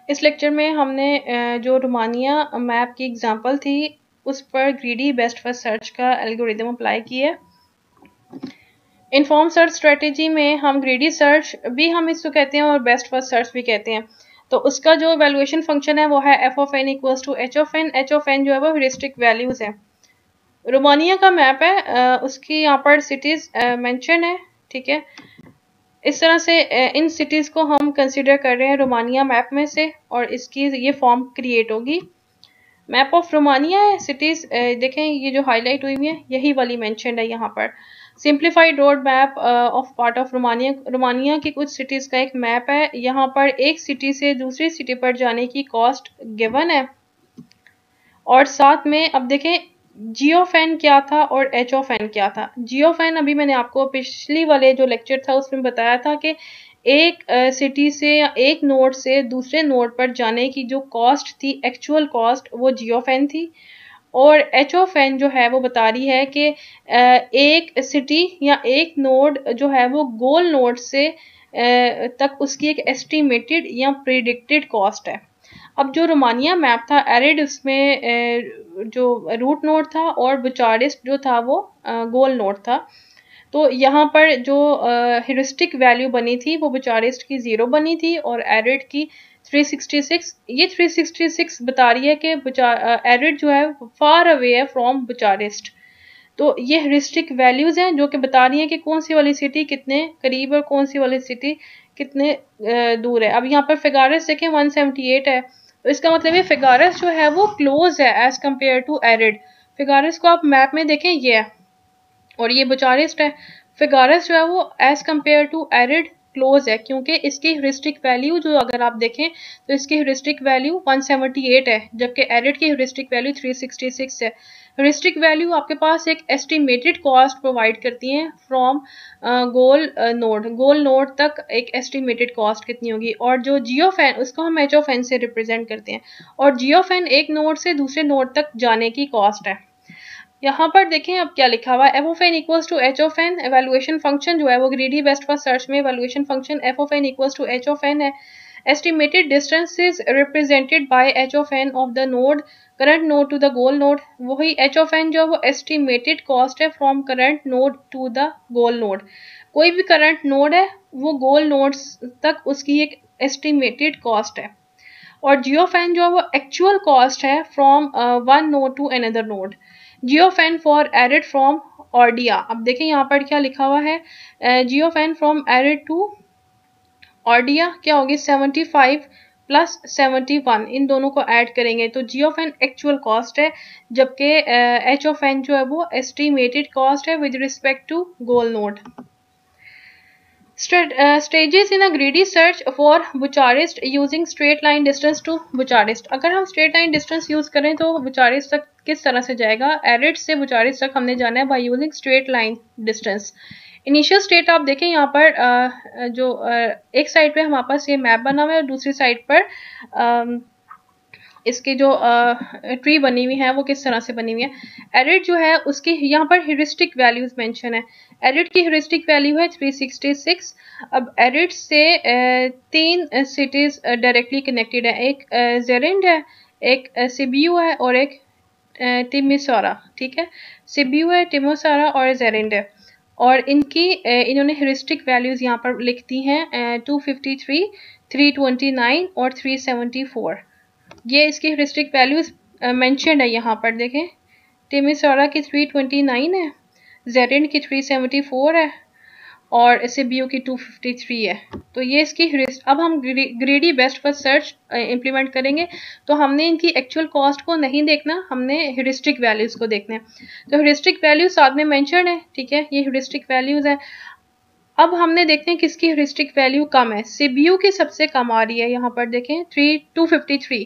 इस लेक्चर में हमने जो रोमानिया मैप की एग्जांपल थी उस पर ग्रीडी बेस्ट फर्स्ट सर्च का एल्गोरिदम अप्लाई किया है। इनफॉर्म सर्च स्ट्रेटेजी में हम ग्रीडी सर्च भी हम इसको कहते हैं और बेस्ट फर्स्ट सर्च भी कहते हैं। तो उसका जो वैल्यूएशन फंक्शन है वो है F of N equals to H of N. H of N जो है वो ह्यूरिस्टिक वैल्यूज है। रोमानिया का मैप है, उसकी यहाँ पर सिटीज मेंशन है, ठीक है। इस तरह से इन सिटीज को हम कंसिडर कर रहे हैं रोमानिया मैप में से और इसकी ये फॉर्म क्रिएट होगी। मैप ऑफ रोमानिया है, सिटीज देखें ये जो हाईलाइट हुई है यही वाली मेंशन्ड है यहाँ पर। Simplified road map of part of Romania, Romania की कुछ सिटीज का एक मैप है। यहाँ पर एक सिटी से दूसरी सिटी पर जाने की कॉस्ट गिवन है और साथ में अब देखें जी ऑफ एन क्या था और एच ऑफ एन क्या था। जी ऑफ एन अभी मैंने आपको पिछली वाले जो लेक्चर था उसमें बताया था कि एक सिटी से या एक नोड से दूसरे नोड पर जाने की जो कॉस्ट थी, एक्चुअल कॉस्ट, वो जी ऑफ एन थी। और एच ऑफ एन जो है वो बता रही है कि एक सिटी या एक नोड जो है वो गोल नोड से तक उसकी एक एस्टिमेटेड या प्रिडिक्टेड कॉस्ट है। अब जो रोमानिया मैप था एरिड, उसमें जो रूट नोड था और बुचारेस्ट जो था वो गोल नोड था। तो यहाँ पर जो ह्यूरिस्टिक वैल्यू बनी थी वो बुचारेस्ट की 0 बनी थी और एरिड की 366। ये 366 बता रही है कि एरिड जो है फार अवे है फ्रॉम बुचारेस्ट। तो ये ह्यूरिस्टिक वैल्यूज हैं जो कि बता रही हैं कि कौन सी वाली सिटी कितने करीब और कौन सी वाली सिटी कितने दूर है। अब यहाँ पर फिगारस देखें 178 है, तो इसका मतलब ये फिगारस जो है वो क्लोज है एज कम्पेयर टू एरिड। फिगारस को आप मैप में देखें ये है और ये बुचारेस्ट है। फिगारस जो है वो as compare to Arad close है क्योंकि इसकी ह्यूरिस्टिक वैल्यू जो अगर आप देखें तो इसकी ह्यूरिस्टिक वैल्यू 178 है जबकि एरिड की ह्यूरिस्टिक वैल्यू 366 है। ह्यूरिस्टिक वैल्यू आपके पास एक एस्टिमेटेड कॉस्ट प्रोवाइड करती हैं from goal node. Goal node तक एक एस्टिमेटेड कॉस्ट कितनी होगी और जो जी ऑफ एन उसको हम एच ऑफ एन से रिप्रेजेंट करते हैं और जी ऑफ एन एक नोड से दूसरे नोड तक जाने की कॉस्ट है। यहाँ पर देखें अब क्या लिखा हुआ है, F of N equals to H of N. Evaluation function जो है वो ग्रीडी बेस्ट फर्स्ट सर्च में evaluation function F of N equals to H of N है। Estimated distance is represented by H of N of the node current node to the goal node. वही H of N जो वो estimated cost है from current node to the goal node. कोई भी current node है वो गोल node तक उसकी एक एस्टिमेटेड कॉस्ट है और जी ऑफ एन जो है वो एक्चुअल कॉस्ट है from one node to another node. G of N for Arad from Oradea. अब देखें यहाँ पर क्या लिखा हुआ है, G of N from Arad to Oradea क्या होगी 75 प्लस 71, इन दोनों को ऐड करेंगे तो G of N actual cost है जबकि एच ऑफ एन जो है वो एस्टिमेटेड कॉस्ट है with respect to goal node. Stages in a greedy search for Bucharest using straight line distance to Bucharest। अगर हम straight line distance यूज करें तो बुचारेस्ट तक किस तरह से जाएगा, एरिड से बुचारेस्ट तक हमने जाना है by using straight line distance. Initial state आप देखें यहाँ पर जो एक साइड पे हमारे पास ये मैप बना हुआ है और दूसरी साइड पर इसकी जो ट्री बनी हुई है वो किस तरह से बनी हुई है। एरिड जो है उसकी यहाँ पर ह्यूरिस्टिक वैल्यूज मेंशन है। एरिड की ह्यूरिस्टिक वैल्यू है 366। अब एरिड से तीन सिटीज डायरेक्टली कनेक्टेड है, एक जेरिंड है, एक सिबियू है और एक टिमिसोरा, ठीक है। सिबियू है, टिमिसोरा और जेरिंड है और इनकी इन्होंने ह्यूरिस्टिक वैल्यूज यहाँ पर लिख दी हैं 253, 329 और 374। ये इसकी ह्यूरिस्टिक वैल्यूज मेंशन्ड है यहाँ पर देखें। टिमिसोरा की 329 है, जेरिंड की 374 है और सिबियू की 253 है। तो ये इसकी अब हम greedy best first search implement करेंगे तो हमने इनकी एक्चुअल कॉस्ट को नहीं देखना, हमने ह्यूरिस्टिक वैल्यूज को देखना है। तो ह्यूरिस्टिक वैल्यूज साथ में मेंशन्ड है, ठीक है, ये ह्यूरिस्टिक वैल्यूज है। अब हमने देखते हैं किसकी ह्यूरिस्टिक वैल्यू कम है। सिबियू की सबसे कम आ रही है, यहाँ पर देखें 253,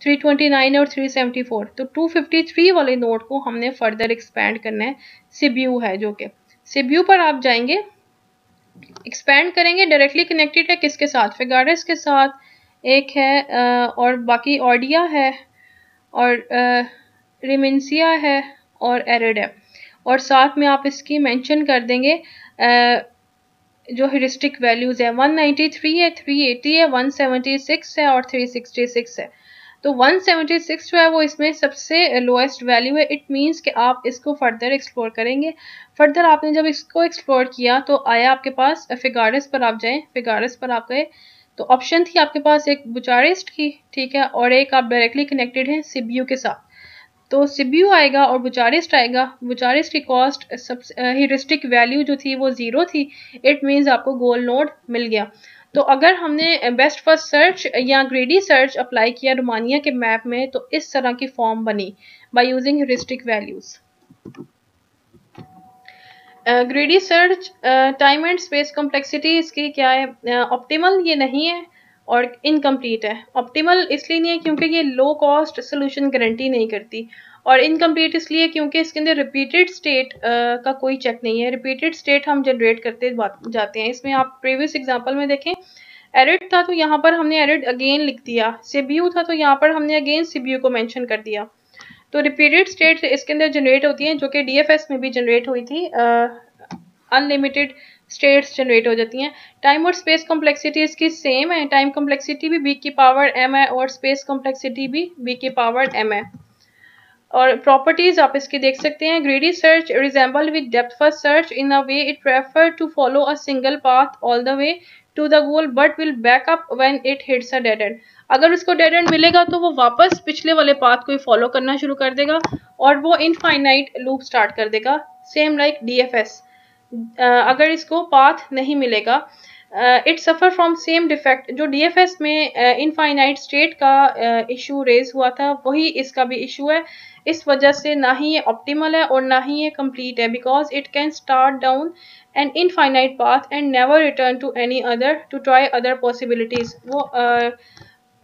329 और 374। तो 253 वाले नोड को हमने फर्दर एक्सपैंड करना है। सिबियू है जो कि सिबियू पर आप जाएंगे, एक्सपैंड करेंगे, डायरेक्टली कनेक्टेड है किसके साथ, फिगारस के साथ एक है और बाकी ऑर्डिया है और रिमिनसिया है और एरिड है और साथ में आप इसकी मेंशन कर देंगे जो ह्यूरिस्टिक वैल्यूज है 193 है, 380 है, 176 है और 366 है। तो 176 जो है वो इसमें सबसे लोएस्ट वैल्यू है। इट मीन्स कि आप इसको फर्दर एक्सप्लोर करेंगे। फर्दर आपने जब इसको एक्सप्लोर किया तो आया आपके पास फिगारेस पर आप जाएं, फिगारेस पर आप गए तो ऑप्शन थी आपके पास एक बुचारेस्ट की, ठीक है, और एक आप डायरेक्टली कनेक्टेड हैं सीबीयू के साथ। तो सीबीयू आएगा और बुचारेस्ट आएगा। बुचारेस्ट की कॉस्ट सब ह्यूरिस्टिक वैल्यू जो थी वो 0 थी। इट मीन्स आपको गोल नोड मिल गया। तो अगर हमने बेस्ट फर्स्ट सर्च या ग्रेडी सर्च अप्लाई किया रोमानिया के मैप में तो इस तरह की फॉर्म बनी by using heuristic values. ग्रेडी search time and space complexity इसकी क्या है, ऑप्टिमल ये नहीं है और इनकम्प्लीट है। ऑप्टिमल इसलिए नहीं है क्योंकि ये लो कॉस्ट सोल्यूशन गारंटी नहीं करती, और इनकम्प्लीट इसलिए क्योंकि इसके अंदर रिपीटेड स्टेट का कोई चेक नहीं है। रिपीटेड स्टेट हम जनरेट करते जाते हैं। इसमें आप प्रीवियस एग्जांपल में देखें, एरिड था तो यहाँ पर हमने एरिड अगेन लिख दिया, सीबीयू था तो यहाँ पर हमने अगेन सीबीयू को मेंशन कर दिया। तो रिपीटेड स्टेट इसके अंदर जनरेट होती हैं, जो कि डीएफएस में भी जनरेट हुई थी। अनलिमिटेड स्टेट्स जनरेट हो जाती हैं। टाइम और स्पेस कॉम्प्लेक्सिटी इसकी सेम है। टाइम कॉम्प्लेक्सिटी भी बी की पावर एम है और स्पेस कॉम्प्लेक्सिटी भी बी की पावर एम है। और प्रॉपर्टीज आप इसकी देख सकते हैं। Greedy search resemble with depth first search in a way it prefer to follow a single path all the way to the goal but will back up when it hits a dead end. अगर उसको dead and मिलेगा तो वो वापस पिछले वाले path को ही follow करना शुरू कर देगा और वो इनफाइनाइट लूप स्टार्ट कर देगा, सेम लाइक डीएफएस। अगर इसको पाथ नहीं मिलेगा, it suffer from same defect. जो डीएफएस में इनफाइनाइट स्टेट का इशू रेज हुआ था वही इसका भी इशू है। इस वजह से ना ही ये ऑप्टिमल है और ना ही ये कंप्लीट है, because it can start down an infinite path and never return to any other to try other possibilities. वो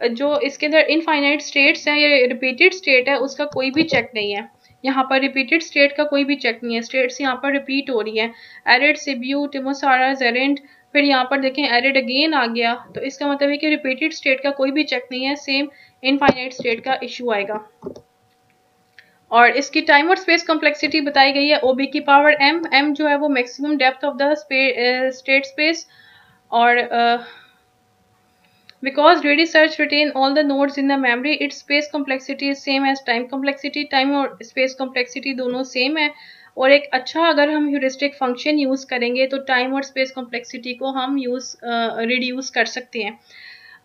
जो इसके अंदर इनफाइनाइट स्टेट्स हैं, ये रिपीटेड स्टेट है, उसका कोई भी चेक नहीं है। यहाँ पर रिपीटेड स्टेट का कोई भी चेक नहीं है। स्टेट्स यहाँ पर रिपीट हो रही है, एरिड, सीबीयू, टिमोसारा, जेरेंट, फिर यहाँ पर देखें एरिड अगेन आ गया। तो इसका मतलब है कि रिपीटेड स्टेट का कोई भी चेक नहीं है, सेम इनफाइनाइट स्टेट का इशू आएगा। और इसकी टाइम और स्पेस कॉम्प्लेक्सिटी बताई गई है ओबी की पावर एम। एम जो है वो maximum depth of the state space, और because greedy search retain all the nodes in the memory, its space complexity is same as time complexity। time और space complexity दोनों सेम है। और एक अच्छा अगर हम ह्यूरिस्टिक फंक्शन यूज करेंगे तो टाइम और स्पेस कॉम्प्लेक्सिटी को हम रिड्यूस कर सकते हैं।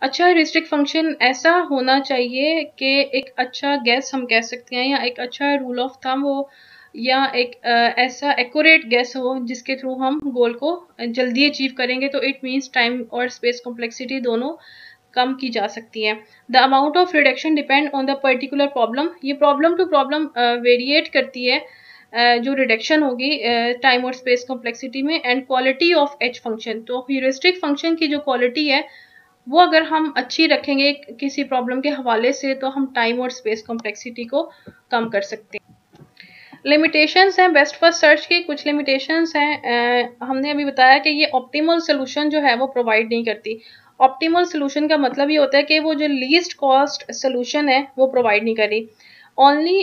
अच्छा ह्यूरिस्टिक फंक्शन ऐसा होना चाहिए कि एक अच्छा गेस हम कह सकते हैं, या एक अच्छा रूल ऑफ थंब हो, या एक ऐसा एक्यूरेट गेस हो जिसके थ्रू हम गोल को जल्दी अचीव करेंगे। तो इट मीन्स टाइम और स्पेस कॉम्प्लेक्सिटी दोनों कम की जा सकती है। The amount of reduction depend on the particular problem. ये प्रॉब्लम टू प्रॉब्लम वेरिएट करती है जो रिडक्शन होगी टाइम और स्पेस कॉम्प्लेक्सिटी में, and quality of H function. तो ह्यूरिस्टिक फंक्शन की जो क्वालिटी है वो अगर हम अच्छी रखेंगे किसी प्रॉब्लम के हवाले से तो हम टाइम और स्पेस कॉम्प्लेक्सिटी को कम कर सकते हैं। लिमिटेशंस हैं बेस्ट फर्स्ट सर्च की। कुछ लिमिटेशंस हैं, हमने अभी बताया कि ये ऑप्टिमल सोल्यूशन जो है वो प्रोवाइड नहीं करती। ऑप्टिमल सोल्यूशन का मतलब ये होता है कि वो जो लीस्ट कॉस्ट सोल्यूशन है वो प्रोवाइड नहीं कर रही। Only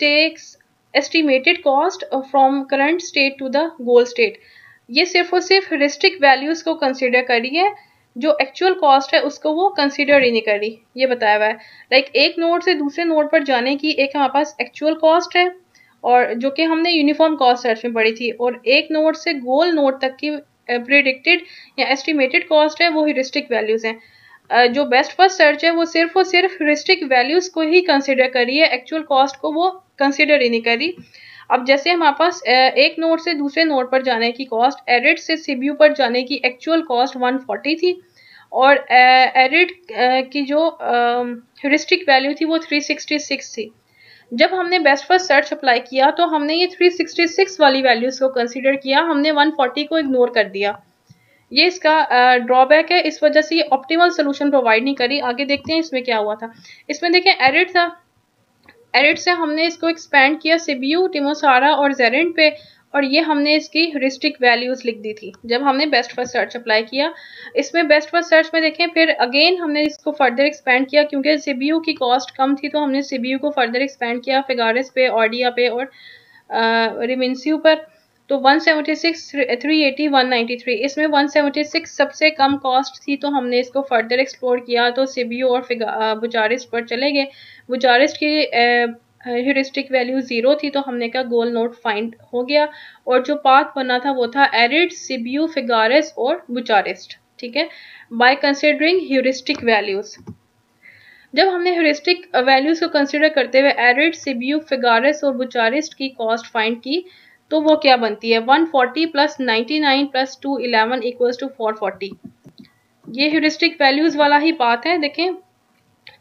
takes estimated cost from current state to the goal state. ये सिर्फ और सिर्फ ह्यूरिस्टिक वैल्यूज को कंसिडर कर रही है, जो एक्चुअल कॉस्ट है उसको वो कंसिडर ही नहीं कर रही। ये बताया हुआ है। लाइक एक नोड से दूसरे नोड पर जाने की एक हमारे पास एक्चुअल कॉस्ट है, और जो कि हमने यूनिफॉर्म कॉस्ट सर्च में पढ़ी थी, और एक नोड से गोल नोड तक की प्रिडिक्टेड या एस्टिमेटेड कॉस्ट है वो ह्यूरिस्टिक वैल्यूज हैं। जो बेस्ट फर्स्ट सर्च है वो सिर्फ और सिर्फ ह्यूरिस्टिक वैल्यूज को ही कंसिडर कर रही है, एक्चुअल कॉस्ट को वो कंसिडर ही नहीं कर रही। अब जैसे हमारे पास एक नोड से दूसरे नोड पर जाने की कॉस्ट, एरिड से सीबीयू पर जाने की एक्चुअल कॉस्ट 140 थी, और एरिड की जो ह्यूरिस्टिक वैल्यू थी वो 366 थी। जब हमने बेस्ट फर्स्ट सर्च अप्लाई किया तो हमने ये 366 वाली वैल्यूज को कंसीडर किया, हमने 140 को इग्नोर कर दिया। ये इसका ड्रॉबैक है, इस वजह से ये ऑप्टिमल सोल्यूशन प्रोवाइड नहीं करी। आगे देखते हैं इसमें क्या हुआ था। इसमें देखें एरिड था, एरिड से हमने इसको एक्सपेंड किया सीबीयू, टिमोसारा और जेरेंट पे, और ये हमने इसकी ह्यूरिस्टिक वैल्यूज लिख दी थी जब हमने बेस्ट फर्स्ट सर्च अप्लाई किया। इसमें बेस्ट फर्स्ट सर्च में देखें फिर अगेन हमने इसको फर्दर एक्सपेंड किया, क्योंकि सीबीयू की कॉस्ट कम थी तो हमने सीबीयू को फर्दर एक्सपेंड किया फिगारेस पे, ऑडिया पे और रिमिन्सियू पर। तो 176, 380, 193, इसमें 176 सबसे कम कॉस्ट थी, तो हमने इसको फर्दर एक्सप्लोर किया, तो सीबीयू और बुचारिस्ट पर चले गए। बुचारिस्ट की ह्यूरिस्टिक वैल्यू 0 थी, तो हमने कहा गोल नोड फाइंड हो गया, और जो पाथ बना था वो था एरिड, सीबीयू, फिगारेस और बुचारिस्ट। ठीक है, बाय कंसिडरिंग ह्यूरिस्टिक वैल्यूज। जब हमने ह्यूरिस्टिक वैल्यूज को कंसिडर करते हुए एरिड, सीबीयू, फिगारेस और बुचारिस्ट की कॉस्ट फाइंड की, तो वो क्या बनती है, 140 प्लस 99 प्लस 211 इक्वल्स टू 440। ये ह्यूरिस्टिक वैल्यूज वाला ही पाथ है। देखें,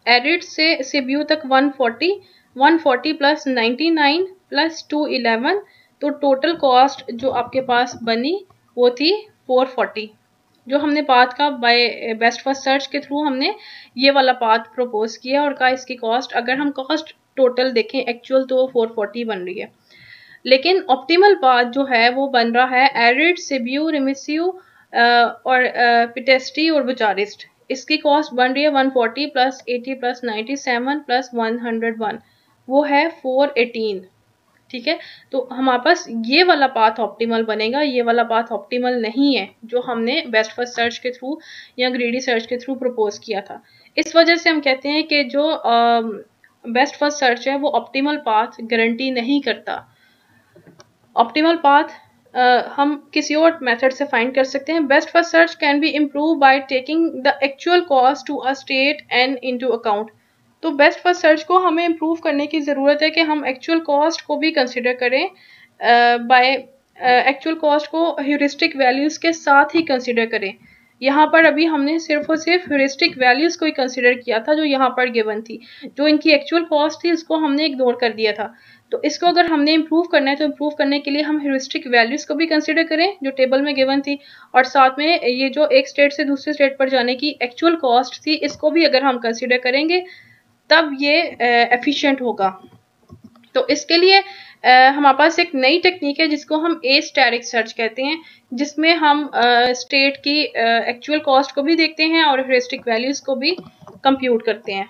एरिड से सीबीयू तक 140, 140 प्लस 99 प्लस 211, तो टोटल कॉस्ट जो आपके पास बनी वो थी 440। जो हमने पाथ का बाय बेस्ट फर्स्ट सर्च के थ्रू हमने ये वाला पाथ प्रपोज किया और कहा इसकी कॉस्ट, अगर हम कॉस्ट टोटल देखें एक्चुअल, तो 440 बन रही है। लेकिन ऑप्टिमल पाथ जो है वो बन रहा है एरिड, सीबीयू, रिमिसियू और पिटेस्टी और बुचारिस्ट। इसकी कॉस्ट बन रही है 140 प्लस 80 प्लस 97 प्लस 101, वो है 418। ठीक है, तो हमारे पास ये वाला पाथ ऑप्टिमल बनेगा, ये वाला पाथ ऑप्टिमल नहीं है जो हमने बेस्ट फर्स्ट सर्च के थ्रू या ग्रीडी सर्च के थ्रू प्रपोज किया था। इस वजह से हम कहते हैं कि जो बेस्ट फर्स्ट सर्च है वो ऑप्टिमल पाथ गारंटी नहीं करता। ऑप्टिमल पाथ हम किसी और मेथड से फाइंड कर सकते हैं। Best first search can be improve by taking the actual cost to a state and into account. तो बेस्ट फर्स्ट सर्च को हमें इम्प्रूव करने की ज़रूरत है कि हम एक्चुअल कॉस्ट को भी कंसिडर करें, बाय एक्चुअल कॉस्ट को ह्यूरिस्टिक वैल्यूज़ के साथ ही कंसिडर करें। यहाँ पर अभी हमने सिर्फ और सिर्फ ह्यूरिस्टिक वैल्यूज़ को ही कंसिडर किया था जो यहाँ पर गिवन थी, जो इनकी एक्चुअल कॉस्ट थी उसको हमने इग्नोर कर दिया था। तो इसको अगर हमने इम्प्रूव करना है तो इम्प्रूव करने के लिए हम ह्यूरिस्टिक वैल्यूज़ को भी कंसिडर करें जो टेबल में गिवन थी, और साथ में ये जो एक स्टेट से दूसरे स्टेट पर जाने की एक्चुअल कॉस्ट थी इसको भी अगर हम कंसिडर करेंगे तब ये एफिशिएंट होगा। तो इसके लिए हमारे पास एक नई टेक्निक है जिसको हम एस्टेरिक सर्च कहते हैं, जिसमें हम स्टेट की एक्चुअल कॉस्ट को भी देखते हैं और ह्यूरिस्टिक वैल्यूज़ को भी कंप्यूट करते हैं।